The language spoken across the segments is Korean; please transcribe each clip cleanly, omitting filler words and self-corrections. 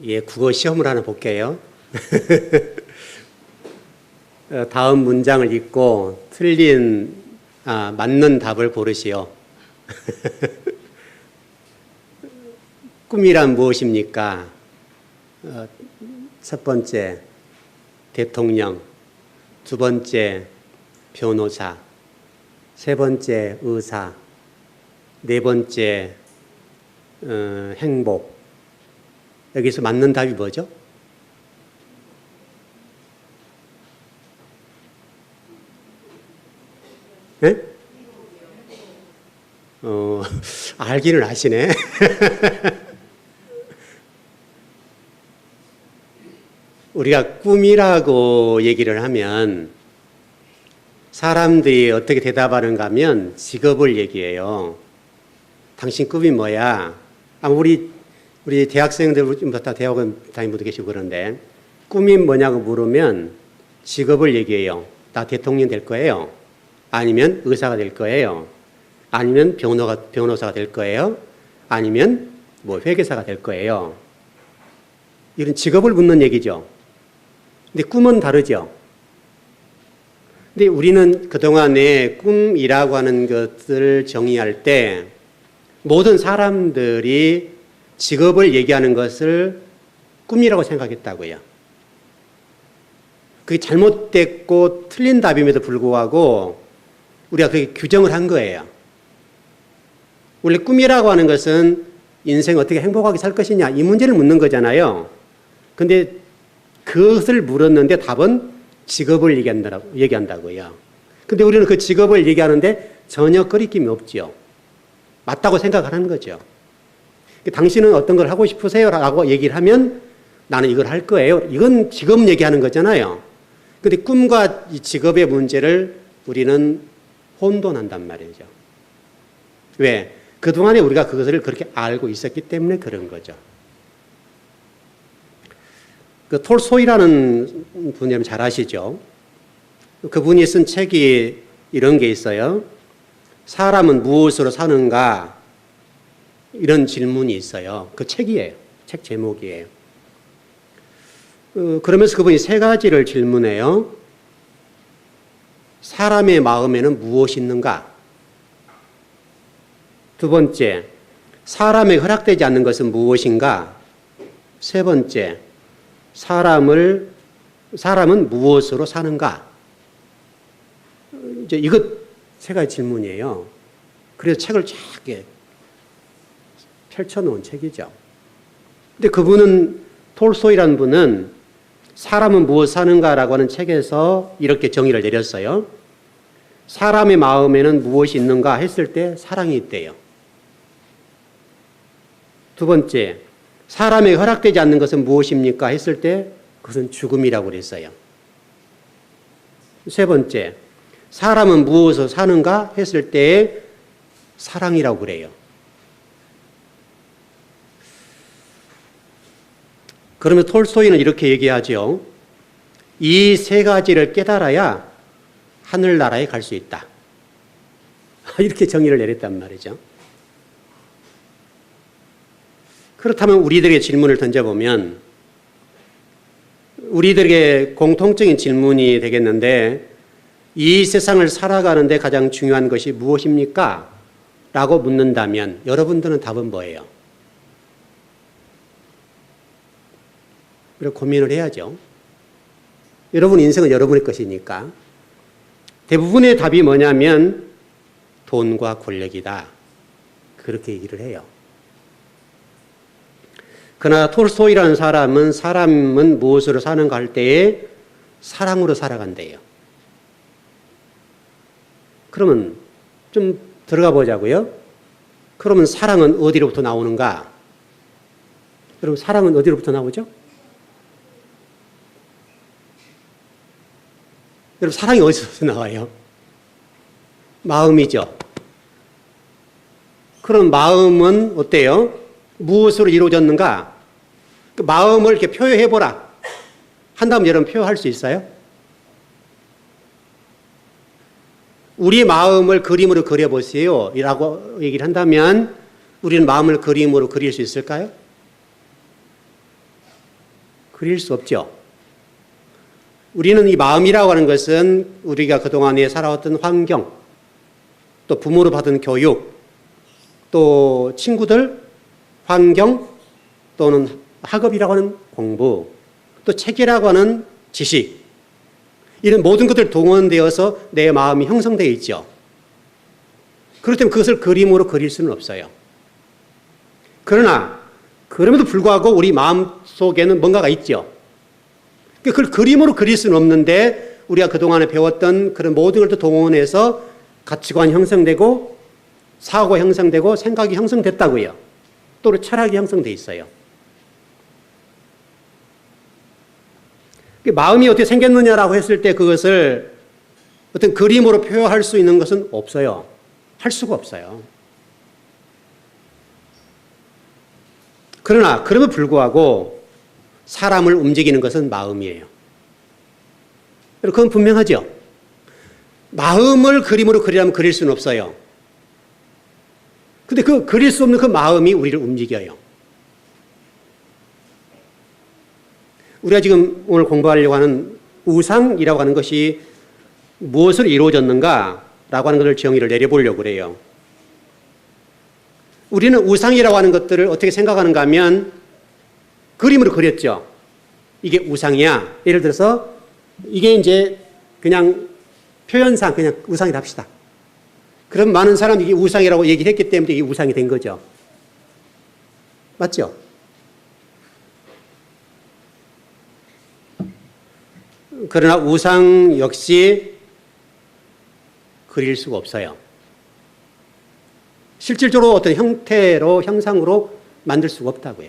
예, 국어 시험을 하나 볼게요. 다음 문장을 읽고 맞는 답을 고르시오. 꿈이란 무엇입니까? 첫 번째, 대통령. 두 번째, 변호사. 세 번째, 의사. 네 번째, 행복. 여기서 맞는 답이 뭐죠? 네? 알기는 아시네. 우리가 꿈이라고 얘기를 하면 사람들이 어떻게 대답하는가 하면 직업을 얘기해요. 당신 꿈이 뭐야? 우리 대학생들부터 대학원 다니는 분도 계시고 그런데 꿈이 뭐냐고 물으면 직업을 얘기해요. 나 대통령 될 거예요. 아니면 의사가 될 거예요. 아니면 변호사가 될 거예요. 아니면 회계사가 될 거예요. 이런 직업을 묻는 얘기죠. 근데 꿈은 다르죠. 근데 우리는 그동안에 꿈이라고 하는 것을 정의할 때 모든 사람들이 직업을 얘기하는 것을 꿈이라고 생각했다고요. 그게 잘못됐고 틀린 답임에도 불구하고 우리가 그렇게 규정을 한 거예요. 원래 꿈이라고 하는 것은 인생 어떻게 행복하게 살 것이냐 이 문제를 묻는 거잖아요. 근데 그것을 물었는데 답은 직업을 얘기한다고요. 근데 우리는 그 직업을 얘기하는데 전혀 거리낌이 없죠. 맞다고 생각하는 거죠. 당신은 어떤 걸 하고 싶으세요? 라고 얘기를 하면 나는 이걸 할 거예요. 이건 직업 얘기하는 거잖아요. 근데 꿈과 이 직업의 문제를 우리는 혼돈한단 말이죠. 왜? 그동안에 우리가 그것을 그렇게 알고 있었기 때문에 그런 거죠. 톨스토이라는 분 여러분 잘 아시죠? 그분이 쓴 책이 이런 게 있어요. 사람은 무엇으로 사는가? 이런 질문이 있어요. 그 책이에요. 책 제목이에요. 그러면서 그분이 세 가지를 질문해요. 사람의 마음에는 무엇이 있는가? 두 번째, 사람에게 허락되지 않는 것은 무엇인가? 세 번째, 사람은 무엇으로 사는가? 이제 이것 세 가지 질문이에요. 그래서 책을 쫙 펼쳐놓은 책이죠. 근데 그분은 톨스토이라는 분은 사람은 무엇 사는가라고 하는 책에서 이렇게 정의를 내렸어요. 사람의 마음에는 무엇이 있는가 했을 때 사랑이 있대요. 두 번째, 사람에게 허락되지 않는 것은 무엇입니까 했을 때 그것은 죽음이라고 그랬어요. 세 번째, 사람은 무엇으로 사는가 했을 때 사랑이라고 그래요. 그러면 톨스토이는 이렇게 얘기하죠. 이 세 가지를 깨달아야 하늘나라에 갈 수 있다. 이렇게 정의를 내렸단 말이죠. 그렇다면 우리들에게 질문을 던져보면 우리들에게 공통적인 질문이 되겠는데 이 세상을 살아가는데 가장 중요한 것이 무엇입니까? 라고 묻는다면 여러분들은 답은 뭐예요? 그래서 고민을 해야죠. 여러분 인생은 여러분의 것이니까. 대부분의 답이 뭐냐면 돈과 권력이다. 그렇게 얘기를 해요. 그러나 톨스토이라는 사람은 무엇으로 사는가 할 때에 사랑으로 살아간대요. 그러면 좀 들어가 보자고요. 그러면 사랑은 어디로부터 나오는가? 여러분 사랑은 어디로부터 나오죠? 여러분 사랑이 어디서 나와요? 마음이죠. 그럼 마음은 어때요? 무엇으로 이루어졌는가? 그 마음을 이렇게 표현해보라. 한다면 여러분 표현할 수 있어요? 우리 마음을 그림으로 그려보세요. 라고 얘기를 한다면 우리는 마음을 그림으로 그릴 수 있을까요? 그릴 수 없죠. 우리는 이 마음이라고 하는 것은 우리가 그동안에 살아왔던 환경, 또 부모로 받은 교육, 또 친구들, 환경, 또는 학업이라고 하는 공부, 또 책이라고 하는 지식, 이런 모든 것들 동원되어서 내 마음이 형성되어 있죠. 그렇기 때문에 그것을 그림으로 그릴 수는 없어요. 그러나 그럼에도 불구하고 우리 마음 속에는 뭔가가 있죠. 그걸 그림으로 그릴 수는 없는데 우리가 그동안에 배웠던 그런 모든 것을 동원해서 가치관 형성되고 사고 형성되고 생각이 형성됐다고요. 또 철학이 형성돼 있어요. 마음이 어떻게 생겼느냐라고 했을 때 그것을 어떤 그림으로 표현할 수 있는 것은 없어요. 할 수가 없어요. 그러나 그럼에도 불구하고 사람을 움직이는 것은 마음이에요. 그건 분명하죠. 마음을 그림으로 그리려면 그릴 수는 없어요. 근데 그 그릴 수 없는 그 마음이 우리를 움직여요. 우리가 지금 오늘 공부하려고 하는 우상이라고 하는 것이 무엇으로 이루어졌는가라고 하는 것을 정의를 내려보려고 그래요. 우리는 우상이라고 하는 것들을 어떻게 생각하는가 하면 그림으로 그렸죠. 이게 우상이야. 예를 들어서 이게 이제 그냥 표현상 그냥 우상이라 합시다. 그럼 많은 사람이 이게 우상이라고 얘기를 했기 때문에 이게 우상이 된 거죠. 맞죠? 그러나 우상 역시 그릴 수가 없어요. 실질적으로 어떤 형태로, 형상으로 만들 수가 없다고요.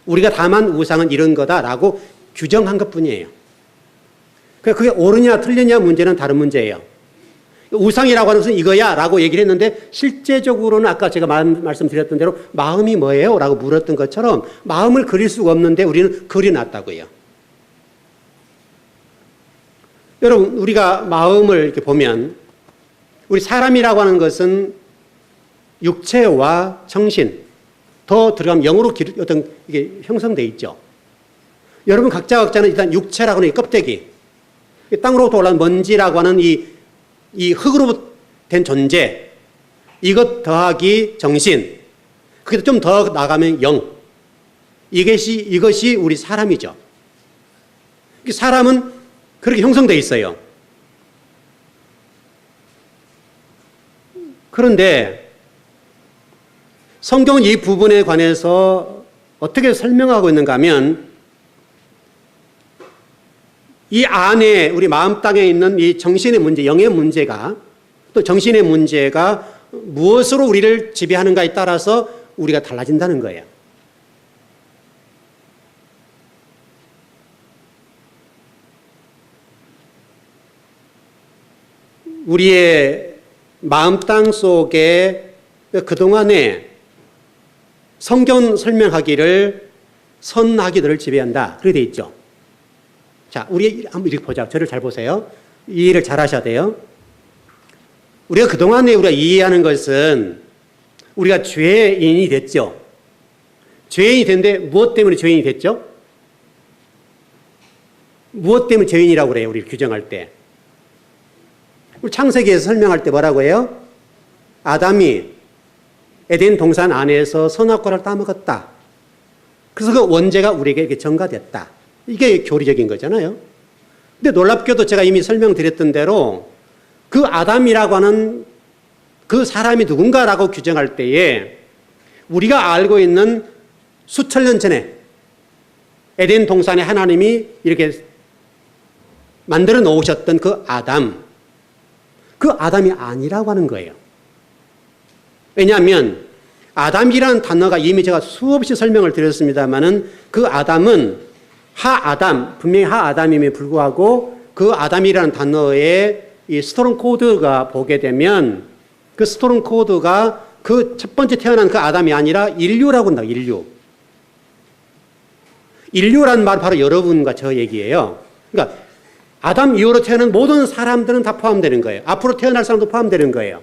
우리가 다만 우상은 이런 거다라고 규정한 것 뿐이에요. 그게 옳으냐 틀리냐 문제는 다른 문제예요. 우상이라고 하는 것은 이거야 라고 얘기를 했는데 실제적으로는 아까 제가 말씀드렸던 대로 마음이 뭐예요? 라고 물었던 것처럼 마음을 그릴 수가 없는데 우리는 그려놨다고요. 여러분, 우리가 마음을 이렇게 보면 우리 사람이라고 하는 것은 육체와 정신, 더 들어가면 영으로 어떤 이게 형성되어 있죠. 여러분 각자는 일단 육체라고 하는 이 껍데기, 땅으로부터 올라온 먼지라고 하는 이 흙으로 된 존재, 이것 더하기 정신, 그게 좀 더 나가면 영, 이것이 우리 사람이죠. 사람은 그렇게 형성되어 있어요. 그런데 성경은 이 부분에 관해서 어떻게 설명하고 있는가 하면 이 안에 우리 마음 땅에 있는 이 정신의 문제, 영의 문제가 또 정신의 문제가 무엇으로 우리를 지배하는가에 따라서 우리가 달라진다는 거예요. 우리의 마음 땅 속에 그동안에 성경 설명하기를 선하기들을 지배한다. 그렇게 돼 있죠. 자, 우리 한번 이렇게 보자. 저를 잘 보세요. 이해를 잘 하셔야 돼요. 우리가 그동안에 우리가 이해하는 것은 우리가 죄인이 됐죠. 죄인이 됐는데 무엇 때문에 죄인이 됐죠? 무엇 때문에 죄인이라고 그래요? 우리를 규정할 때. 우리 창세기에서 설명할 때 뭐라고 해요? 아담이 에덴 동산 안에서 선악과를 따먹었다. 그래서 그 원죄가 우리에게 전가됐다. 이게 교리적인 거잖아요. 근데 놀랍게도 제가 이미 설명드렸던 대로 그 아담이라고 하는 그 사람이 누군가라고 규정할 때에 우리가 알고 있는 수천 년 전에 에덴 동산에 하나님이 이렇게 만들어 놓으셨던 그 아담이 아니라고 하는 거예요. 왜냐하면 아담이라는 단어가 이미 제가 수없이 설명을 드렸습니다마는 그 아담은 하아담, 분명히 하아담임에 불구하고 그 아담이라는 단어에 이 스토론 코드가 보게 되면 그 스토론 코드가 그 첫 번째 태어난 그 아담이 아니라 인류라고 한다, 인류. 인류라는 말 바로 여러분과 저 얘기예요. 그러니까 아담 이후로 태어난 모든 사람들은 다 포함되는 거예요. 앞으로 태어날 사람도 포함되는 거예요.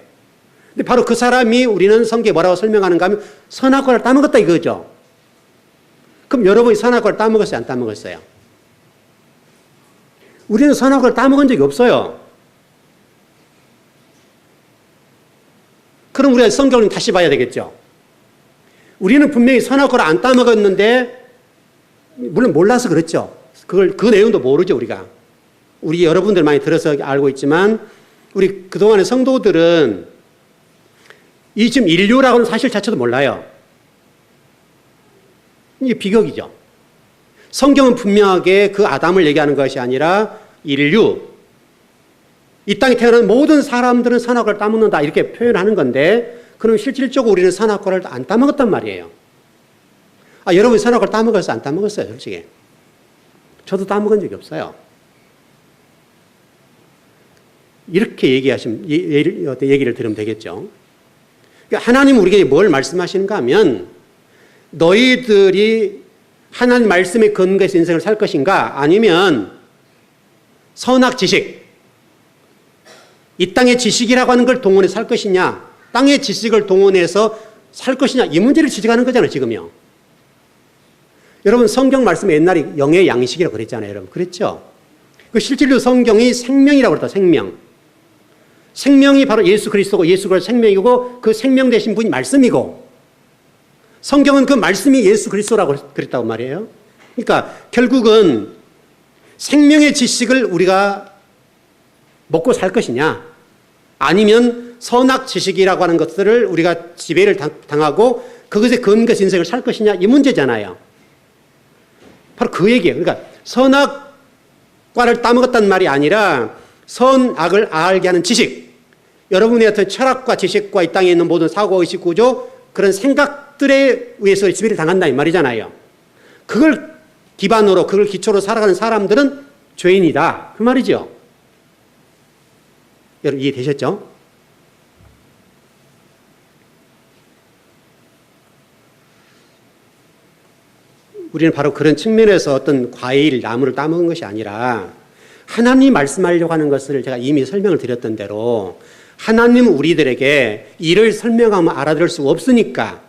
근데 바로 그 사람이 우리는 성경에 뭐라고 설명하는가 하면 선악과를 따먹었다 이거죠. 그럼 여러분이 선악과를 따먹었어요? 안 따먹었어요? 우리는 선악과를 따먹은 적이 없어요. 그럼 우리가 성경을 다시 봐야 되겠죠. 우리는 분명히 선악과를 안 따먹었는데, 물론 몰라서 그렇죠. 그 내용도 모르죠, 우리가. 우리 여러분들 많이 들어서 알고 있지만, 우리 그동안의 성도들은 이 지금 인류라고는 사실 자체도 몰라요. 이게 비극이죠. 성경은 분명하게 그 아담을 얘기하는 것이 아니라 인류, 이 땅에 태어난 모든 사람들은 선악과를 따먹는다 이렇게 표현하는 건데, 그럼 실질적으로 우리는 선악과를 안 따먹었단 말이에요. 여러분이 선악과를 따먹었어요? 안 따먹었어요? 솔직히. 저도 따먹은 적이 없어요. 이렇게 얘기를 들으면 되겠죠. 그러니까 하나님은 우리에게 뭘 말씀하시는가 하면, 너희들이 하나님 말씀에 근거해서 인생을 살 것인가, 아니면 선악 지식, 이 땅의 지식이라고 하는 걸 동원해서 살 것이냐, 땅의 지식을 동원해서 살 것이냐, 이 문제를 지적하는 거잖아요, 지금요. 여러분, 성경 말씀에 옛날에 영의 양식이라고 그랬잖아요, 여러분. 그랬죠? 실질로 성경이 생명이라고 그랬다, 생명. 생명이 바로 예수 그리스도고, 예수 그리스도 생명이고, 그 생명 되신 분이 말씀이고, 성경은 그 말씀이 예수 그리스도라고 그랬다고 말이에요. 그러니까 결국은 생명의 지식을 우리가 먹고 살 것이냐, 아니면 선악 지식이라고 하는 것들을 우리가 지배를 당하고 그것에 근거해서 인생을 살 것이냐, 이 문제잖아요. 바로 그 얘기예요. 그러니까 선악과를 따먹었다는 말이 아니라 선악을 알게 하는 지식, 여러분의 어떤 철학과 지식과 이 땅에 있는 모든 사고의식 구조, 그런 생각들에 의해서 지배를 당한다 이 말이잖아요. 그걸 기반으로, 그걸 기초로 살아가는 사람들은 죄인이다, 그 말이죠. 여러분 이해되셨죠? 우리는 바로 그런 측면에서 어떤 과일, 나무를 따먹은 것이 아니라 하나님이 말씀하려고 하는 것을 제가 이미 설명을 드렸던 대로, 하나님은 우리들에게 이를 설명하면 알아들을 수 없으니까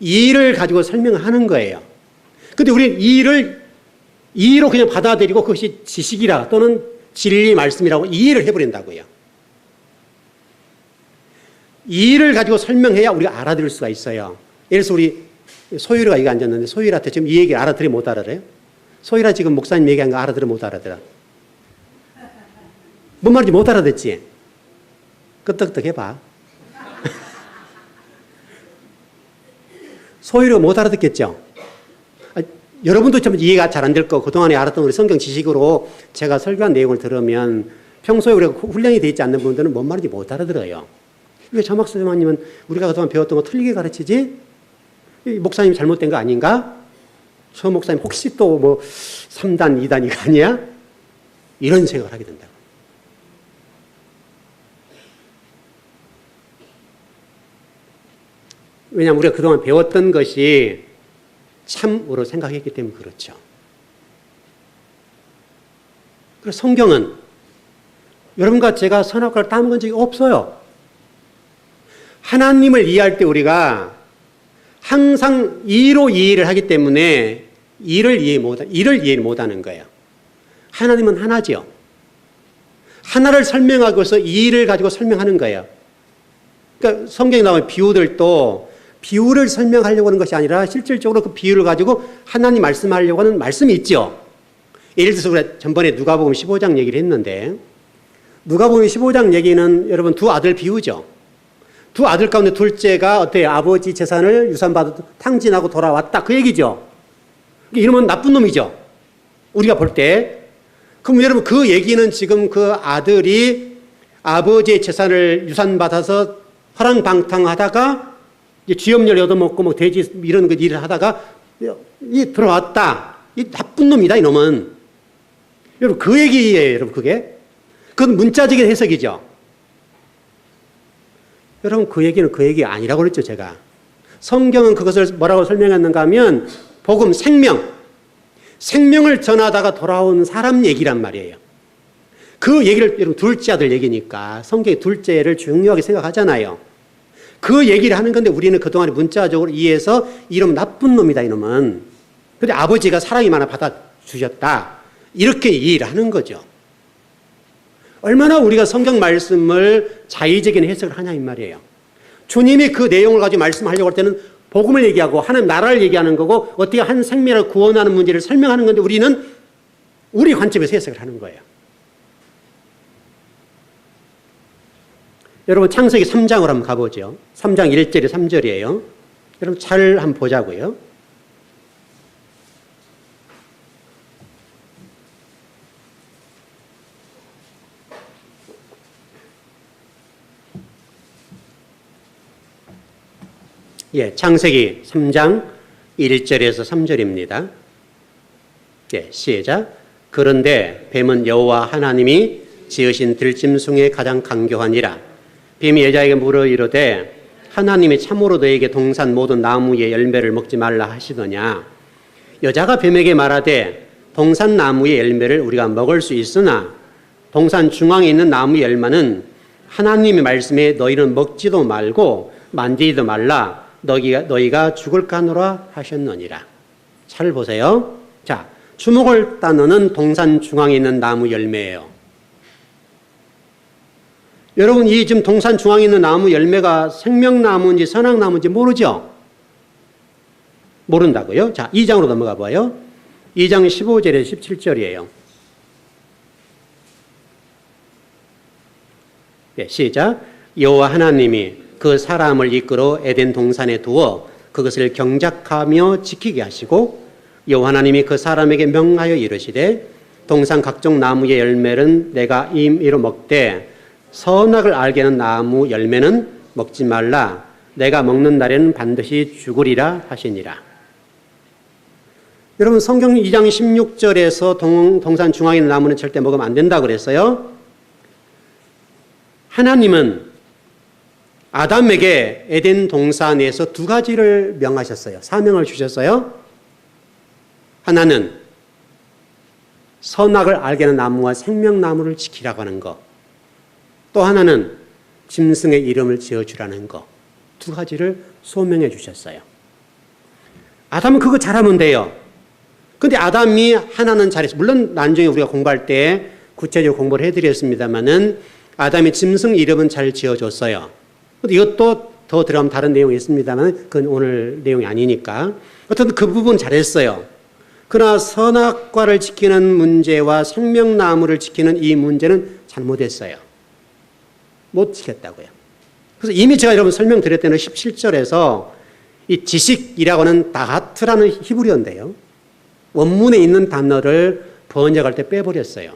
이 일을 가지고 설명하는 거예요. 근데 우리는 이 일을 이로 그냥 받아들이고 그것이 지식이라 또는 진리 말씀이라고 이해를 해버린다고요. 이 일을 가지고 설명해야 우리가 알아들을 수가 있어요. 예를 들어서 우리 소율이가 여기 앉았는데, 소율한테 지금 이 얘기를 알아들어 못 알아들어요? 소율아, 지금 목사님 얘기한 거 알아들어 못 알아들어? 뭔 말인지 못 알아듣지? 끄떡끄떡 해봐. 소율이가 못 알아듣겠죠? 여러분도 참 이해가 잘 안 될 거, 그동안에 알았던 우리 성경 지식으로 제가 설교한 내용을 들으면 평소에 우리가 훈련이 되어 있지 않는 분들은 뭔 말인지 못 알아들어요. 왜 정학수님은 우리가 그동안 배웠던 거 틀리게 가르치지? 목사님이 잘못된 거 아닌가? 저 목사님 혹시 또 뭐 3단, 2단 이거 아니야? 이런 생각을 하게 된다고. 왜냐하면 우리가 그동안 배웠던 것이 참으로 생각했기 때문에 그렇죠. 그래서 성경은 여러분과 제가 선악과를 따먹은 적이 없어요. 하나님을 이해할 때 우리가 항상 이로 이해를 하기 때문에 이를 이해 못하는 거예요. 하나님은 하나죠. 하나를 설명하고서 이를 가지고 설명하는 거예요. 그러니까 성경에 나오는 비유들도 비유를 설명하려고 하는 것이 아니라 실질적으로 그 비유를 가지고 하나님 말씀하려고 하는 말씀이 있죠. 예를 들어서 우리가 전번에 누가복음 15장 얘기를 했는데, 누가복음 15장 얘기는 여러분 두 아들 비유죠. 두 아들 가운데 둘째가 어때요? 아버지 재산을 유산받아 탕진하고 돌아왔다, 그 얘기죠. 이러면 나쁜 놈이죠, 우리가 볼 때. 그럼 여러분 그 얘기는 지금 그 아들이 아버지의 재산을 유산받아서 허랑방탕하다가 이제 쥐염렬 얻어먹고 뭐 돼지 이런 거 일을 하다가 이 들어왔다, 이 나쁜 놈이다, 이놈은. 여러분 그 얘기예요, 여러분. 그건 문자적인 해석이죠. 여러분 그 얘기는 그 얘기 아니라고 그랬죠, 제가. 성경은 그것을 뭐라고 설명했는가 하면 복음, 생명을 전하다가 돌아온 사람 얘기란 말이에요. 그 얘기를, 여러분 둘째 아들 얘기니까 성경의 둘째를 중요하게 생각하잖아요. 그 얘기를 하는 건데 우리는 그동안에 문자적으로 이해해서 이놈 나쁜 놈이다, 이놈은. 근데 아버지가 사랑이 많아 받아주셨다. 이렇게 이해를 하는 거죠. 얼마나 우리가 성경 말씀을 자의적인 해석을 하냐 이 말이에요. 주님이 그 내용을 가지고 말씀하려고 할 때는 복음을 얘기하고 하나님 나라를 얘기하는 거고 어떻게 한 생명을 구원하는 문제를 설명하는 건데 우리는 우리 관점에서 해석을 하는 거예요. 여러분 창세기 3장으로 한번 가보죠. 3장 1절에 3절이에요. 여러분 잘 한번 보자고요. 예, 창세기 3장 1절에서 3절입니다. 예, 시작. 그런데 뱀은 여호와 하나님이 지으신 들짐승의 가장 강교하니라. 뱀이 여자에게 물어 이르되 하나님이 참으로 너에게 동산 모든 나무의 열매를 먹지 말라 하시더냐. 여자가 뱀에게 말하되 동산 나무의 열매를 우리가 먹을 수 있으나 동산 중앙에 있는 나무 열매는 하나님의 말씀에 너희는 먹지도 말고 만지지도 말라. 너희가 죽을까 하노라 하셨느니라. 잘 보세요. 자, 주목할 단어는 동산 중앙에 있는 나무 열매예요. 여러분 이 지금 동산 중앙에 있는 나무 열매가 생명나무인지 선악나무인지 모르죠? 모른다고요? 자, 2장으로 넘어가 봐요. 2장 15절에 17절이에요. 네, 시작. 여호와 하나님이 그 사람을 이끌어 에덴 동산에 두어 그것을 경작하며 지키게 하시고 여호와 하나님이 그 사람에게 명하여 이르시되 동산 각종 나무의 열매는 내가 임의로 먹되 선악을 알게 하는 나무 열매는 먹지 말라. 내가 먹는 날에는 반드시 죽으리라 하시니라. 여러분 성경 2장 16절에서 동산 중앙에 있는 나무는 절대 먹으면 안 된다고 그랬어요. 하나님은 아담에게 에덴 동산에서 두 가지를 명하셨어요. 사명을 주셨어요. 하나는 선악을 알게 하는 나무와 생명나무를 지키라고 하는 것. 또 하나는 짐승의 이름을 지어주라는 것. 두 가지를 소명해 주셨어요. 아담은 그거 잘하면 돼요. 근데 아담이 하나는 잘했어요. 물론 나중에 우리가 공부할 때 구체적으로 공부를 해드렸습니다만은 아담이 짐승 이름은 잘 지어줬어요. 근데 이것도 더 들어가면 다른 내용이 있습니다만 그건 오늘 내용이 아니니까. 어쨌든 그 부분 잘했어요. 그러나 선악과를 지키는 문제와 생명나무를 지키는 이 문제는 잘못했어요. 못 지켰다고요. 그래서 이미 제가 여러분 설명드렸던 17절에서 이 지식이라고 하는 다하트라는 히브리어인데요. 원문에 있는 단어를 번역할 때 빼버렸어요.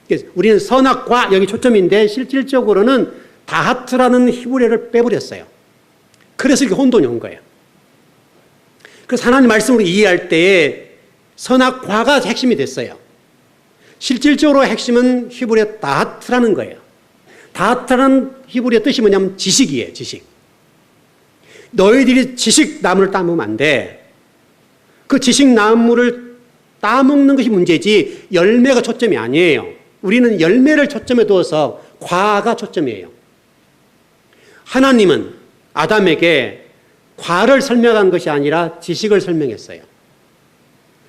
그래서 우리는 선악과 여기 초점인데 실질적으로는 다하트라는 히브리어를 빼버렸어요. 그래서 이렇게 혼돈이 온 거예요. 그래서 하나님 말씀으로 이해할 때에 선악과가 핵심이 됐어요. 실질적으로 핵심은 히브리어 다하트라는 거예요. 다하트라는 히브리어 뜻이 뭐냐면 지식이에요. 지식. 너희들이 지식나무를 따먹으면 안 돼. 그 지식나무를 따먹는 것이 문제지 열매가 초점이 아니에요. 우리는 열매를 초점에 두어서 과가 초점이에요. 하나님은 아담에게 과를 설명한 것이 아니라 지식을 설명했어요.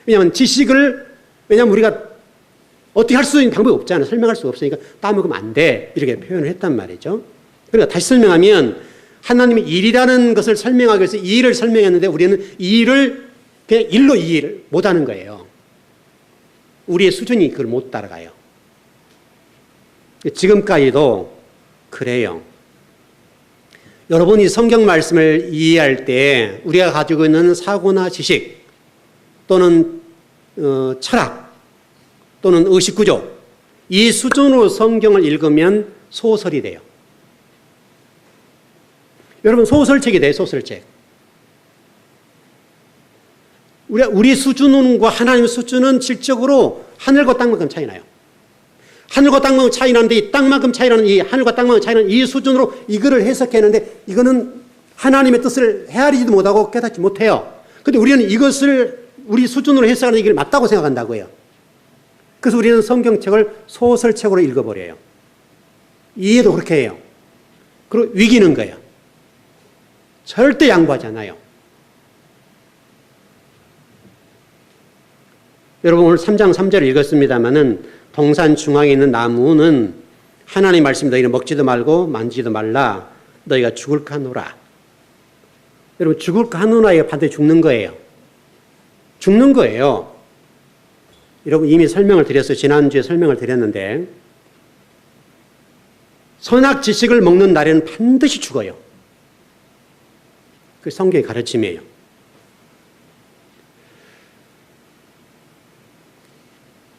왜냐하면 우리가 어떻게 할 수 있는 방법이 없잖아요. 설명할 수 없으니까 따먹으면 안 돼. 이렇게 표현을 했단 말이죠. 그러니까 다시 설명하면 하나님의 일이라는 것을 설명하기 위해서 이 일을 설명했는데 우리는 이 일을 그냥 일로 이해를 못하는 거예요. 우리의 수준이 그걸 못 따라가요. 지금까지도 그래요. 여러분이 성경 말씀을 이해할 때 우리가 가지고 있는 사고나 지식 또는 철학 또는 의식구조 이 수준으로 성경을 읽으면 소설이 돼요. 여러분 소설책이 돼요. 소설책. 우리 수준과 하나님의 수준은 질적으로 하늘과 땅만큼 차이 나요. 하늘과 땅만큼 차이 나는데 이 땅만큼 차이 나는 이 하늘과 땅만큼 차이 나는 이 수준으로 이거를 해석했는데 이거는 하나님의 뜻을 헤아리지도 못하고 깨닫지 못해요. 그런데 우리는 이것을 우리 수준으로 해석하는 이걸 맞다고 생각한다고요. 그래서 우리는 성경책을 소설책으로 읽어버려요. 이해도 그렇게 해요. 그리고 위기는 거예요. 절대 양보하지 않아요. 여러분 오늘 3장 3절을 읽었습니다마는 동산 중앙에 있는 나무는 하나님 말씀 너희는 먹지도 말고 만지지도 말라. 너희가 죽을까 하노라. 여러분 죽을까 하노라 이거 반드시 죽는 거예요. 죽는 거예요. 여러분 이미 설명을 드렸어요. 지난주에 설명을 드렸는데 선악 지식을 먹는 날에는 반드시 죽어요. 그 성경의 가르침이에요.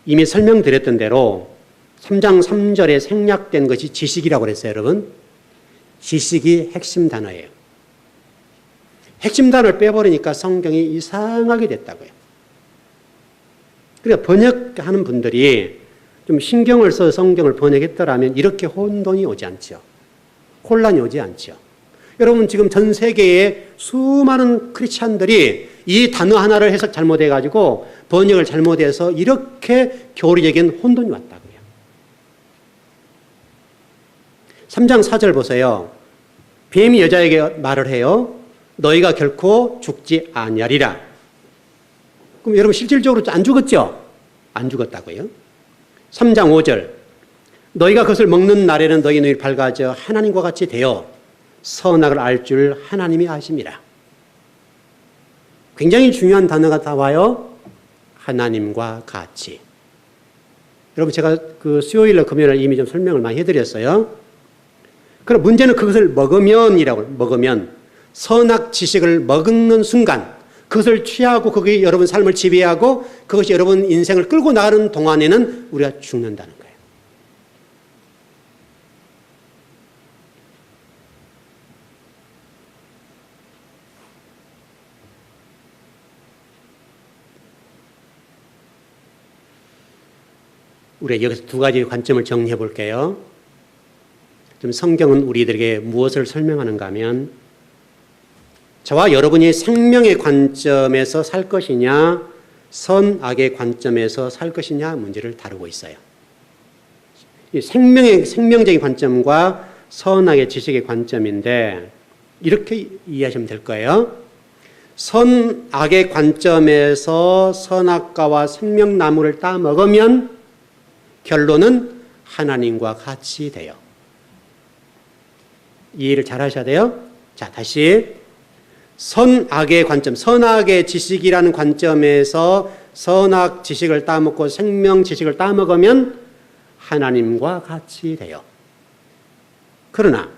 이미 설명드렸던 대로 3장 3절에 생략된 것이 지식이라고 그랬어요, 여러분. 지식이 핵심 단어예요. 핵심 단어를 빼버리니까 성경이 이상하게 됐다고요. 그러니까 번역하는 분들이 좀 신경을 써서 성경을 번역했더라면 이렇게 혼돈이 오지 않죠. 혼란이 오지 않죠. 여러분 지금 전 세계의 수많은 크리스찬들이 이 단어 하나를 해석 잘못해가지고 번역을 잘못해서 이렇게 교리적인 혼돈이 왔다고요. 3장 4절 보세요. 뱀이 여자에게 말을 해요. 너희가 결코 죽지 아니하리라. 그럼 여러분 실질적으로 안 죽었죠? 안 죽었다고요. 3장 5절. 너희가 그것을 먹는 날에는 너희 눈이 밝아져 하나님과 같이 되어 선악을 알 줄 하나님이 아심이라. 굉장히 중요한 단어가 나와요. 하나님과 같이. 여러분 제가 그 수요일날 금요일날 이미 좀 설명을 많이 해드렸어요. 그럼 문제는 그것을 먹으면 선악 지식을 먹는 순간 그것을 취하고 그게 여러분 삶을 지배하고 그것이 여러분 인생을 끌고 나가는 동안에는 우리가 죽는다는 거예요. 우리가 여기서 두 가지 관점을 정리해 볼게요. 좀 성경은 우리들에게 무엇을 설명하는가 하면 저와 여러분이 생명의 관점에서 살 것이냐 선악의 관점에서 살 것이냐 문제를 다루고 있어요. 이 생명적인 관점과 선악의 지식의 관점인데 이렇게 이해하시면 될 거예요. 선악의 관점에서 선악과와 생명나무를 따먹으면 결론은 하나님과 같이 돼요. 이해를 잘 하셔야 돼요. 자, 다시 선악의 관점, 선악의 지식이라는 관점에서 선악 지식을 따먹고 생명 지식을 따먹으면 하나님과 같이 돼요. 그러나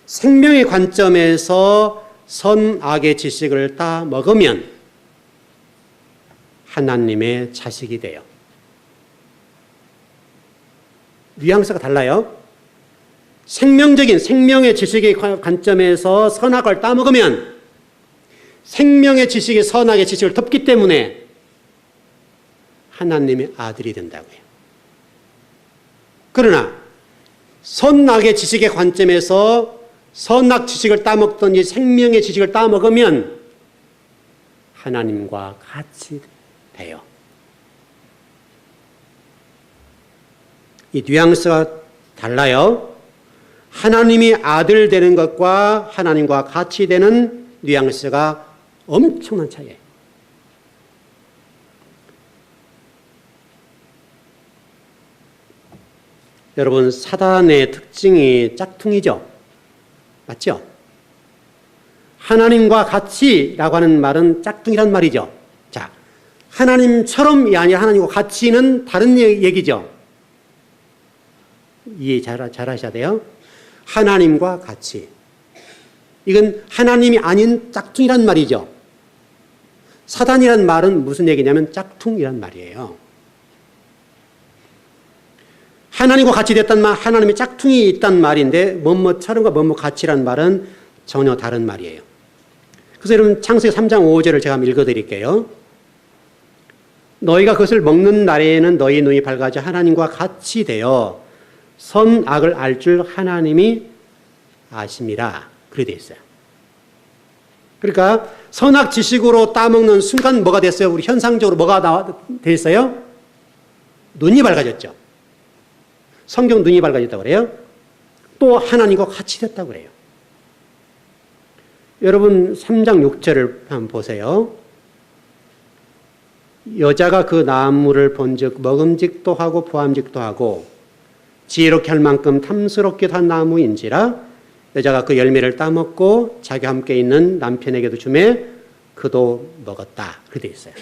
생명의 관점에서 선악의 지식을 따먹으면 하나님의 자식이 돼요. 뉘앙스가 달라요. 생명의 지식의 관점에서 선악을 따먹으면 생명의 지식이 선악의 지식을 덮기 때문에 하나님의 아들이 된다고요. 그러나 선악의 지식의 관점에서 선악 지식을 따먹던 이 생명의 지식을 따먹으면 하나님과 같이 돼요. 이 뉘앙스가 달라요. 하나님이 아들 되는 것과 하나님과 같이 되는 뉘앙스가 엄청난 차이예요. 여러분 사단의 특징이 짝퉁이죠. 맞죠? 하나님과 같이라고 하는 말은 짝퉁이란 말이죠. 자, 하나님처럼이 아니라 하나님과 같이는 다른 얘기죠. 이해 잘 하셔야 돼요. 하나님과 같이. 이건 하나님이 아닌 짝퉁이란 말이죠. 사단이란 말은 무슨 얘기냐면 짝퉁이란 말이에요. 하나님과 같이 됐단 말, 하나님의 짝퉁이 있단 말인데 뭐뭐처럼과 뭐뭐 같이란 말은 전혀 다른 말이에요. 그래서 여러분 창세기 3장 5절을 제가 한번 읽어드릴게요. 너희가 그것을 먹는 날에는 너희 눈이 밝아져 하나님과 같이 되어 선악을 알 줄 하나님이 아심이라. 그렇게 되어 있어요. 그러니까 선악 지식으로 따먹는 순간 뭐가 됐어요? 우리 현상적으로 뭐가 되어 있어요? 눈이 밝아졌죠. 성경 눈이 밝아졌다고 그래요. 또 하나님과 같이 됐다고 그래요. 여러분 3장 6절을 한번 보세요. 여자가 그 나무를 본즉 먹음직도 하고 보암직도 하고 지혜롭게 할 만큼 탐스럽기도 한 나무인지라 여자가 그 열매를 따먹고 자기와 함께 있는 남편에게도 주매 그도 먹었다. 그렇게 되어 있어요.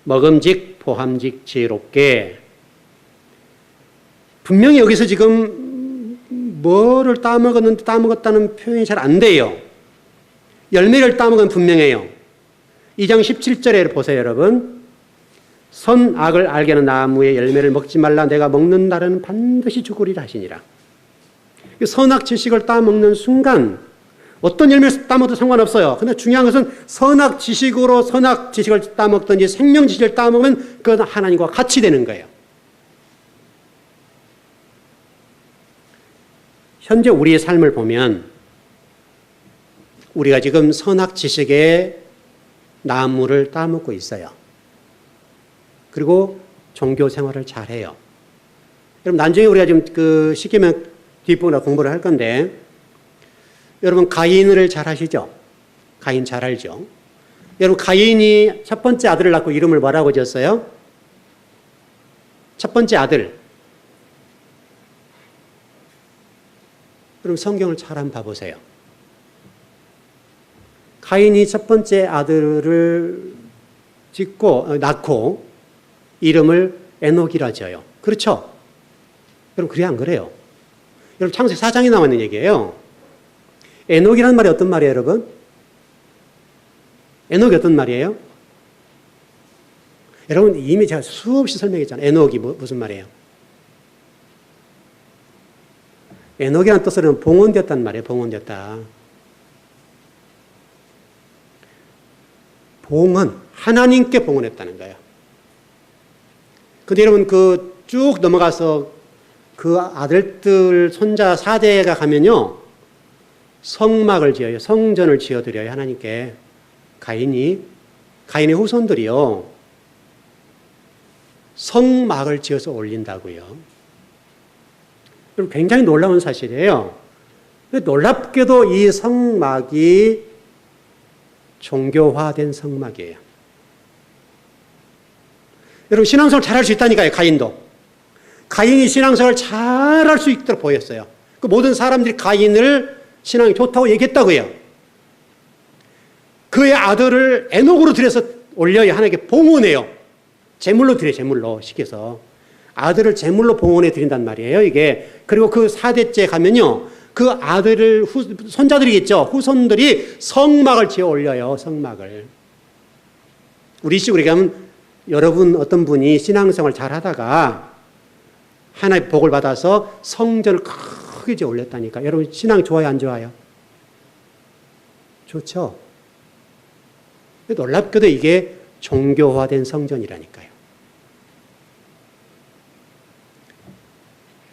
먹음직, 보암직, 지혜롭게. 분명히 여기서 지금 뭐를 따먹었는데 따먹었다는 표현이 잘 안 돼요. 열매를 따먹은 분명해요. 2장 17절에 보세요, 여러분. 선악을 알게 하는 나무의 열매를 먹지 말라. 내가 먹는 날은 반드시 죽으리라 하시니라. 선악 지식을 따먹는 순간 어떤 열매를 따먹어도 상관없어요. 그런데 중요한 것은 선악 지식으로 선악 지식을 따먹든지 생명 지식을 따먹으면 그건 하나님과 같이 되는 거예요. 현재 우리의 삶을 보면 우리가 지금 선악 지식의 나무를 따먹고 있어요. 그리고 종교 생활을 잘해요. 여러분 나중에 우리가 지금 시키면 뒷부분에 공부를 할 건데 여러분 가인을 잘 아시죠? 가인 잘 알죠? 여러분 가인이 첫 번째 아들을 낳고 이름을 뭐라고 지었어요? 첫 번째 아들. 그럼 성경을 잘 한번 봐보세요. 가인이 첫 번째 아들을 낳고 이름을 에녹이라 지어요. 그렇죠? 여러분 그래 안 그래요? 여러분 창세기 4장에 나와 있는 얘기예요. 에녹이라는 말이 어떤 말이에요, 여러분? 에녹이 어떤 말이에요? 여러분 이미 제가 수없이 설명했잖아요. 에녹이 무슨 말이에요? 에녹이라는 뜻으로는 봉헌되었다는 말이에요. 봉헌되었다. 봉헌, 하나님께 봉헌했다는 거예요. 근데 여러분 쭉 넘어가서 그 아들들 손자 4대가 가면요. 성막을 지어요. 성전을 지어드려요. 하나님께. 가인의 후손들이요. 성막을 지어서 올린다고요. 굉장히 놀라운 사실이에요. 놀랍게도 이 성막이 종교화된 성막이에요. 여러분 신앙생활 잘할 수 있다니까요. 가인이 신앙생활 잘할 수 있도록 보였어요. 그 모든 사람들이 가인을 신앙이 좋다고 얘기했다고요. 그의 아들을 에녹으로 들여서 올려야 하나님께 봉헌해요. 제물로 드려요. 제물로 시켜서 아들을 제물로 봉헌해 드린단 말이에요. 이게. 그리고 그 4대째 가면요. 그 아들을 손자들이겠죠. 후손들이 성막을 지어 올려요. 성막을. 우리 식으로 얘기하면 여러분 어떤 분이 신앙생활 잘 하다가 하나의 복을 받아서 성전을 크게 지어 올렸다니까. 여러분 신앙 좋아요, 안 좋아요? 좋죠. 놀랍게도 이게 종교화된 성전이라니까요.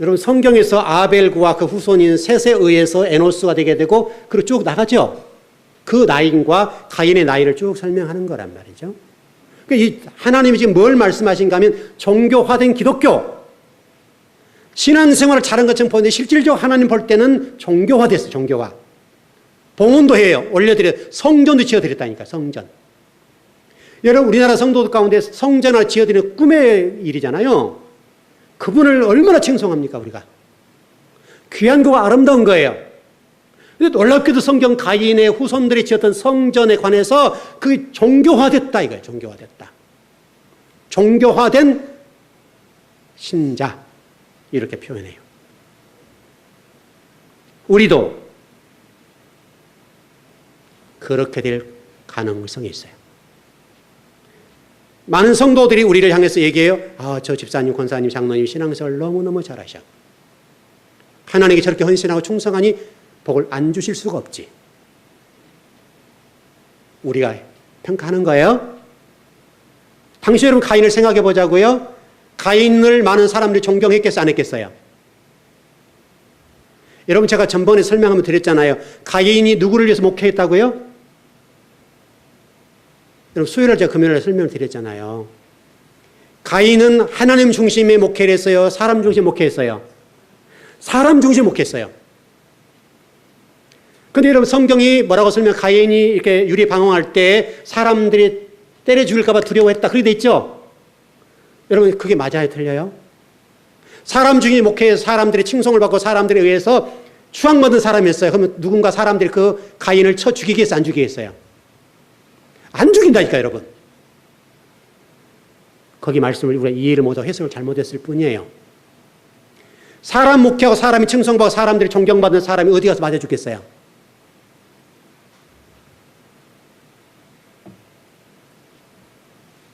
여러분 성경에서 아벨과 그 후손인 셋에 의해서 에노스가 되게 되고 그리고 쭉 나가죠. 그 나이인과 가인의 나이를 쭉 설명하는 거란 말이죠. 그러니까 하나님이 지금 뭘 말씀하신가 하면 종교화된 기독교. 신앙생활을 잘한 것처럼 보는데 실질적으로 하나님 볼 때는 종교화됐어요. 종교화. 봉헌도 해요. 올려드려요. 성전도 지어드렸다니까. 성전. 여러분 우리나라 성도들 가운데 성전 하나 지어드리는 꿈의 일이잖아요. 그분을 얼마나 칭송합니까 우리가. 귀한 거고 아름다운 거예요. 근데 놀랍게도 성경 가인의 후손들이 지었던 성전에 관해서 그게 종교화됐다 이거예요. 종교화됐다. 종교화된 신자 이렇게 표현해요. 우리도 그렇게 될 가능성이 있어요. 많은 성도들이 우리를 향해서 얘기해요. 저 집사님, 권사님, 장로님 신앙생활 너무너무 잘하셔. 하나님께 저렇게 헌신하고 충성하니 복을 안 주실 수가 없지. 우리가 평가하는 거예요. 당시 여러분 가인을 생각해 보자고요. 가인을 많은 사람들이 존경했겠어요? 안 했겠어요? 여러분 제가 전번에 설명하면 드렸잖아요. 가인이 누구를 위해서 목회했다고요? 여러분 수요일에 제가 금요일에 설명을 드렸잖아요. 가인은 하나님 중심의 목회를 했어요? 사람 중심의 목회했어요? 사람 중심의 목회했어요. 그런데 여러분 성경이 뭐라고 설명? 가인이 이렇게 유리방황할 때 사람들이 때려 죽일까 봐 두려워했다. 그렇게 돼 있죠? 여러분, 그게 맞아요? 틀려요? 사람 중에 목회해서 사람들의 칭송을 받고 사람들에 의해서 추앙받은 사람이었어요. 그러면 누군가 사람들이 그 가인을 쳐 죽이겠어요? 안 죽이겠어요? 안 죽인다니까, 여러분. 거기 말씀을 우리가 이해를 못하고 해석을 잘못했을 뿐이에요. 사람 목회하고 사람이 칭송받고 사람들이 존경받는 사람이 어디 가서 맞아 죽겠어요?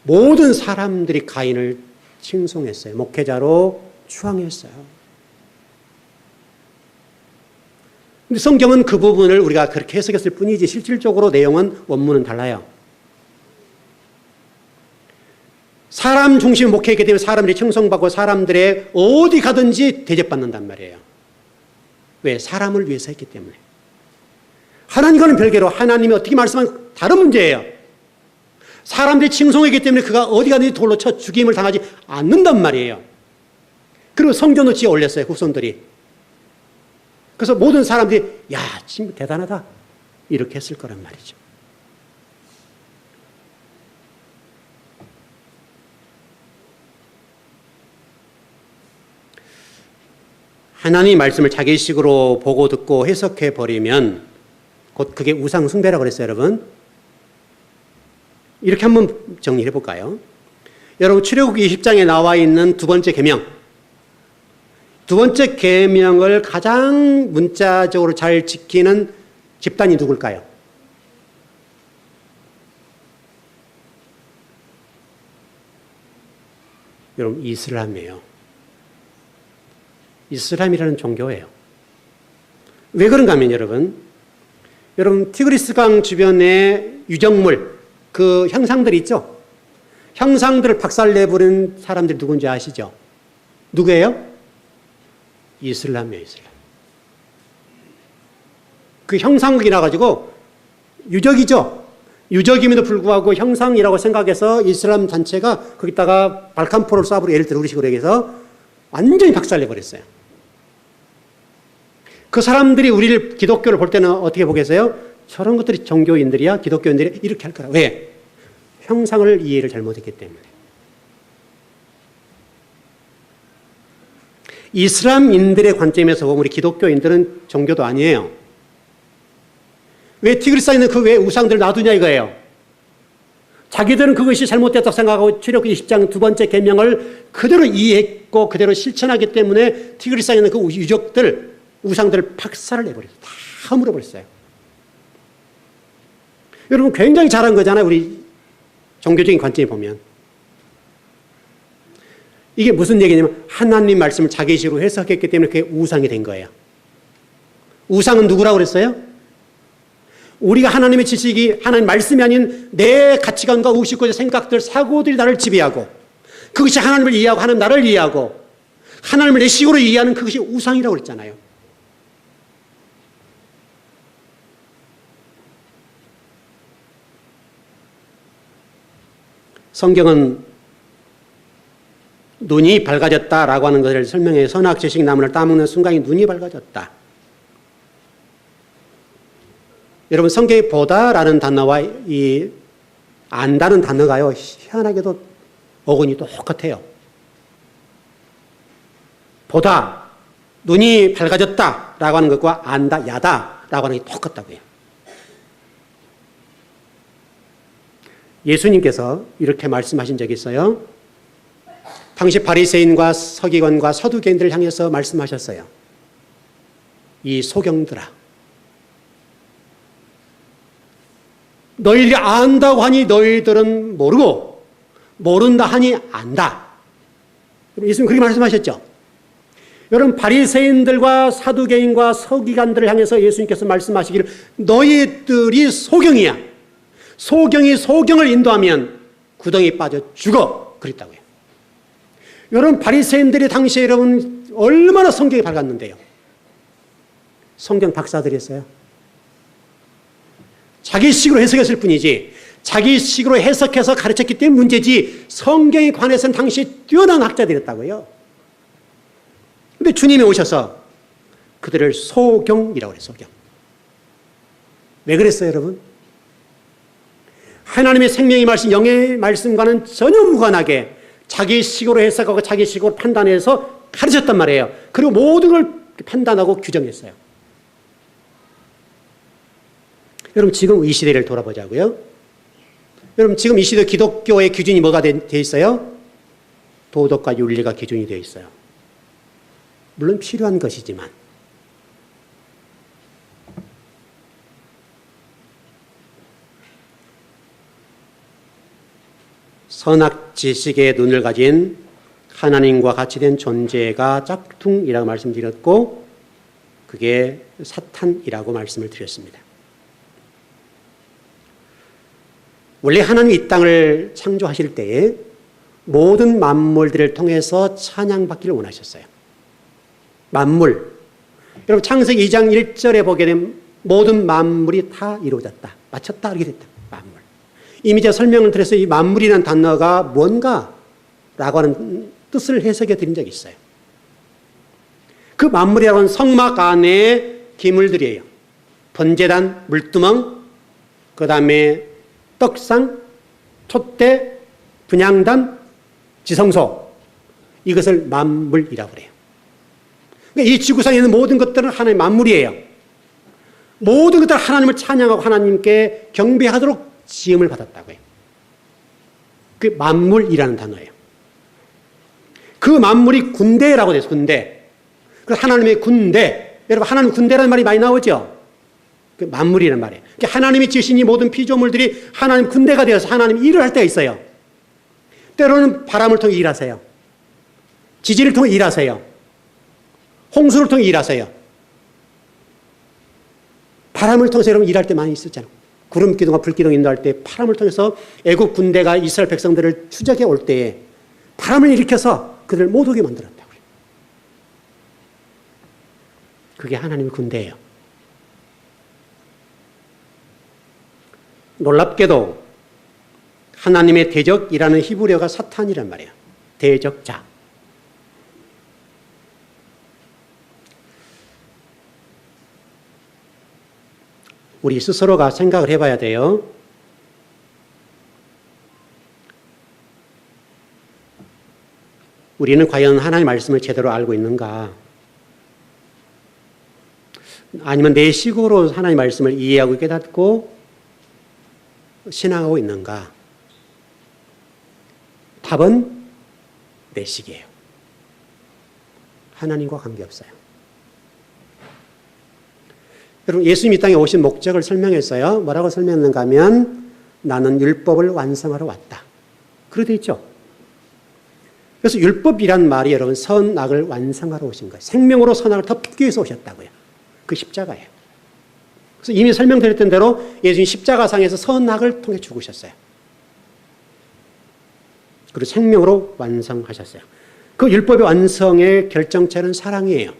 모든 사람들이 가인을 칭송했어요. 목회자로 추앙했어요. 근데 성경은 그 부분을 우리가 그렇게 해석했을 뿐이지 실질적으로 내용은 원문은 달라요. 사람 중심 목회이기 때문에 사람들이 칭송받고 사람들의 어디 가든지 대접받는단 말이에요. 왜? 사람을 위해서 했기 때문에. 하나님과는 별개로 하나님이 어떻게 말씀한 다른 문제예요. 사람들이 칭송했기 때문에 그가 어디 가든지 돌로 쳐 죽임을 당하지 않는단 말이에요. 그리고 성전도 지어 올렸어요. 후손들이. 그래서 모든 사람들이 야, 진짜 대단하다 이렇게 했을 거란 말이죠. 하나님의 말씀을 자기식으로 보고 듣고 해석해 버리면 곧 그게 우상 숭배라고 그랬어요, 여러분. 이렇게 한번 정리해 볼까요? 여러분, 출애굽기 20장에 나와 있는 두 번째 계명. 두 번째 계명을 가장 문자적으로 잘 지키는 집단이 누굴까요? 여러분, 이슬람이에요. 이슬람이라는 종교예요. 왜 그런가 하면 여러분 티그리스 강 주변에 유적물, 그 형상들이 있죠? 형상들을 박살내버린 사람들이 누군지 아시죠? 누구예요? 이슬람이에요, 이슬람. 그 형상이라 가지고 유적이죠? 유적임에도 불구하고 형상이라고 생각해서 이슬람 단체가 거기다가 발칸포를 쏴버리고 예를 들어 우리 식으로 얘기해서 완전히 박살내버렸어요. 그 사람들이 우리를 기독교를 볼 때는 어떻게 보겠어요? 저런 것들이 종교인들이야, 기독교인들이 이렇게 할 거라. 왜? 형상을 이해를 잘못했기 때문에. 이슬람인들의 관점에서 보면 우리 기독교인들은 종교도 아니에요. 왜 티그리스에 있는 그 왜 우상들을 놔두냐 이거예요. 자기들은 그것이 잘못됐다고 생각하고 출애굽기 20장 두 번째 계명을 그대로 이해했고 그대로 실천하기 때문에 티그리스에 있는 그 유적들, 우상들을 박살을 내버렸어요. 다 허물어버렸어요. 여러분, 굉장히 잘한 거잖아요. 우리 종교적인 관점에 보면. 이게 무슨 얘기냐면 하나님 말씀을 자기식으로 해석했기 때문에 그게 우상이 된 거예요. 우상은 누구라고 그랬어요? 우리가 하나님의 지식이 하나님 말씀이 아닌 내 가치관과 의식과 생각들, 사고들이 나를 지배하고 그것이 하나님을 이해하고 하나님 나를 이해하고 하나님을 내 식으로 이해하는 그것이 우상이라고 그랬잖아요. 성경은 눈이 밝아졌다라고 하는 것을 설명해 선악 지식 나무를 따먹는 순간에 눈이 밝아졌다. 여러분, 성경에 보다라는 단어와 이 안다는 단어가요, 희한하게도 어근이 똑같아요. 보다, 눈이 밝아졌다라고 하는 것과 안다, 야다라고 하는 게 똑같다고요. 예수님께서 이렇게 말씀하신 적이 있어요. 당시 바리새인과 서기관과 서두개인들을 향해서 말씀하셨어요. 이 소경들아, 너희들이 안다고 하니 너희들은 모르고 모른다 하니 안다. 예수님 그렇게 말씀하셨죠. 여러분, 바리새인들과 사두개인과 서기관들을 향해서 예수님께서 말씀하시기를 너희들이 소경이야. 소경이 소경을 인도하면 구덩이에 빠져 죽어. 그랬다고요. 여러분, 바리새인들이 당시에 여러분 얼마나 성경이 밝았는데요. 성경 박사들이었어요. 자기식으로 해석했을 뿐이지 자기식으로 해석해서 가르쳤기 때문에 문제지 성경에 관해서는 당시 뛰어난 학자들이었다고요. 그런데 주님이 오셔서 그들을 소경이라고 그래요. 소경. 왜 그랬어요, 여러분? 하나님의 생명의 말씀, 영의 말씀과는 전혀 무관하게 자기 식으로 해석하고 자기 식으로 판단해서 가르쳤단 말이에요. 그리고 모든 걸 판단하고 규정했어요. 여러분 지금 이 시대를 돌아보자고요. 여러분 지금 이 시대 기독교의 기준이 뭐가 돼 있어요? 도덕과 윤리가 기준이 되어 있어요. 물론 필요한 것이지만 선악 지식의 눈을 가진 하나님과 같이 된 존재가 짝퉁이라고 말씀드렸고 그게 사탄이라고 말씀을 드렸습니다. 원래 하나님이 이 땅을 창조하실 때에 모든 만물들을 통해서 찬양받기를 원하셨어요. 만물. 여러분 창세기 2장 1절에 보게 되면 모든 만물이 다 이루어졌다. 마쳤다. 이렇게 됐다. 만물. 이미 제가 설명을 드려서 이 만물이라는 단어가 뭔가라고 하는 뜻을 해석해 드린 적이 있어요. 그 만물이라고 하는 성막 안에 기물들이에요. 번제단, 물두멍, 그 다음에 떡상, 촛대, 분향단, 지성소. 이것을 만물이라고 그래요. 그러니까 이 지구상에 있는 모든 것들은 하나님의 만물이에요. 모든 것들은 하나님을 찬양하고 하나님께 경배하도록 지음을 받았다고 해요. 그 만물이라는 단어예요. 그 만물이 군대라고 돼서 군대. 그 하나님의 군대. 여러분 하나님 군대라는 말이 많이 나오죠. 그 만물이라는 말이에요. 하나님이 지으신 이 모든 피조물들이 하나님 군대가 되어서 하나님 일을 할 때가 있어요. 때로는 바람을 통해 일하세요. 지진을 통해 일하세요. 홍수를 통해 일하세요. 바람을 통해서 여러분 일할 때 많이 있었잖아요. 구름 기둥과 불 기둥 인도할 때 바람을 통해서 애국 군대가 이스라엘 백성들을 추적해 올 때에 바람을 일으켜서 그들을 못 오게 만들었다고요. 그게 하나님의 군대예요. 놀랍게도 하나님의 대적이라는 히브리어가 사탄이란 말이에요. 대적자. 우리 스스로가 생각을 해봐야 돼요. 우리는 과연 하나님의 말씀을 제대로 알고 있는가? 아니면 내 식으로 하나님의 말씀을 이해하고 깨닫고 신앙하고 있는가? 답은 내 식이에요. 하나님과 관계없어요. 여러분 예수님이 이 땅에 오신 목적을 설명했어요. 뭐라고 설명했는가 하면 나는 율법을 완성하러 왔다. 그렇게 되어 있죠. 그래서 율법이란 말이 여러분 선악을 완성하러 오신 거예요. 생명으로 선악을 덮기 위해서 오셨다고요. 그 십자가예요. 그래서 이미 설명드렸던 대로 예수님 십자가상에서 선악을 통해 죽으셨어요. 그리고 생명으로 완성하셨어요. 그 율법의 완성의 결정체는 사랑이에요.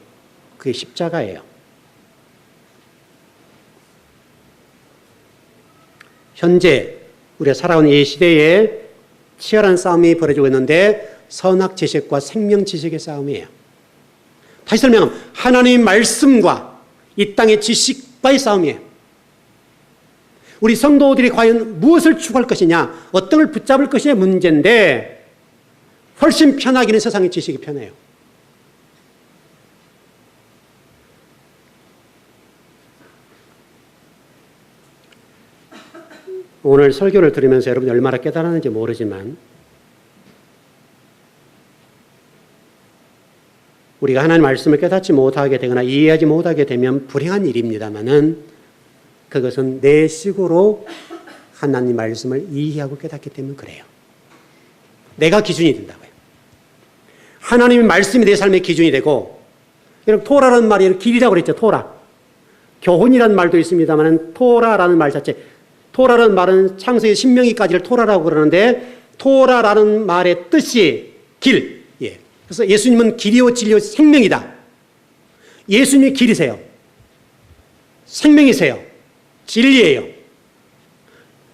그게 십자가예요. 현재 우리가 살아오는 이 시대에 치열한 싸움이 벌어지고 있는데 선악 지식과 생명 지식의 싸움이에요. 다시 설명하면 하나님의 말씀과 이 땅의 지식과의 싸움이에요. 우리 성도들이 과연 무엇을 추구할 것이냐, 어떤 걸 붙잡을 것이냐 문제인데 훨씬 편하기는 세상의 지식이 편해요. 오늘 설교를 들으면서 여러분이 얼마나 깨달았는지 모르지만 우리가 하나님의 말씀을 깨닫지 못하게 되거나 이해하지 못하게 되면 불행한 일입니다마는 그것은 내 식으로 하나님 말씀을 이해하고 깨닫기 때문에 그래요. 내가 기준이 된다고요. 하나님의 말씀이 내 삶의 기준이 되고, 여러분 토라라는 말이 길이라고 그랬죠. 토라. 교훈이라는 말도 있습니다만 토라라는 말 자체, 토라라는 말은 창세기 신명기까지를 토라라고 그러는데 토라라는 말의 뜻이 길. 예. 그래서 예수님은 길이요 진리요 생명이다. 예수님이 길이세요. 생명이세요. 진리예요.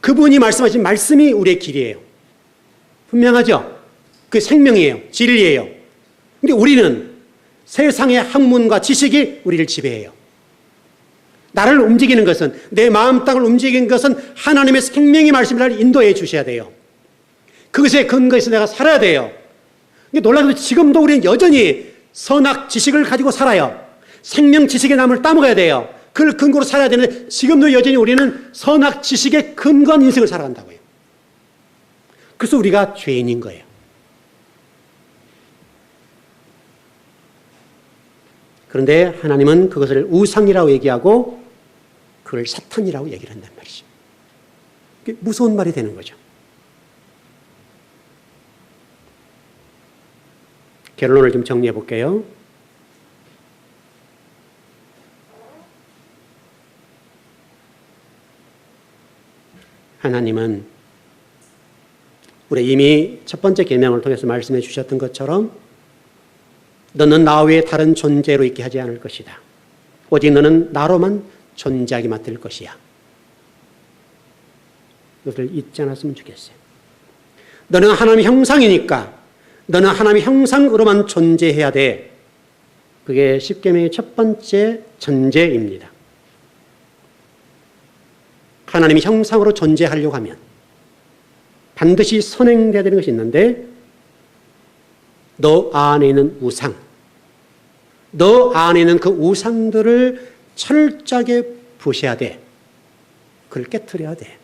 그분이 말씀하신 말씀이 우리의 길이에요. 분명하죠? 그 생명이에요. 진리예요. 근데 우리는 세상의 학문과 지식이 우리를 지배해요. 나를 움직이는 것은, 내 마음 땅을 움직이는 것은 하나님의 생명의 말씀을 나를 인도해 주셔야 돼요. 그것에 근거해서 내가 살아야 돼요. 놀라게도 지금도 우리는 여전히 선악 지식을 가지고 살아요. 생명 지식의 나무를 따먹어야 돼요. 그걸 근거로 살아야 되는데 지금도 여전히 우리는 선악 지식에 근거한 인생을 살아간다고요. 그래서 우리가 죄인인 거예요. 그런데 하나님은 그것을 우상이라고 얘기하고 그걸 사탄이라고 얘기를 한단 말이죠. 그게 무서운 말이 되는 거죠. 결론을 좀 정리해 볼게요. 하나님은 우리 이미 첫 번째 계명을 통해서 말씀해 주셨던 것처럼 너는 나 외에 다른 존재로 있게 하지 않을 것이다. 오직 너는 나로만 존재하게 맡을 것이야. 이것을 잊지 않았으면 좋겠어요. 너는 하나님의 형상이니까 너는 하나님의 형상으로만 존재해야 돼. 그게 십계명의 첫 번째 전제입니다. 하나님의 형상으로 존재하려고 하면 반드시 선행돼야 되는 것이 있는데 너 안에 있는 우상, 너 안에 있는 그 우상들을 철저하게 부셔야 돼. 그걸 깨트려야 돼.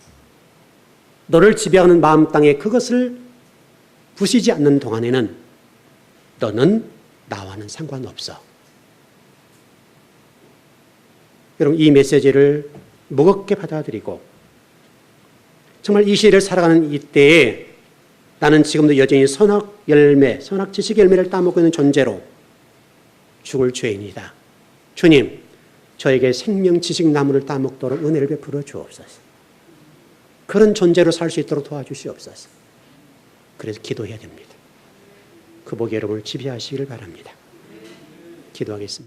너를 지배하는 마음 땅에 그것을 부시지 않는 동안에는 너는 나와는 상관없어. 여러분, 이 메시지를 무겁게 받아들이고 정말 이 시대를 살아가는 이때에 나는 지금도 여전히 선악 열매, 선악 지식 열매를 따먹고 있는 존재로 죽을 죄인이다. 주님, 저에게 생명 지식 나무를 따먹도록 은혜를 베풀어 주옵소서. 그런 존재로 살 수 있도록 도와주시옵소서. 그래서 기도해야 됩니다. 그 복이 여러분을 지배하시기를 바랍니다. 기도하겠습니다.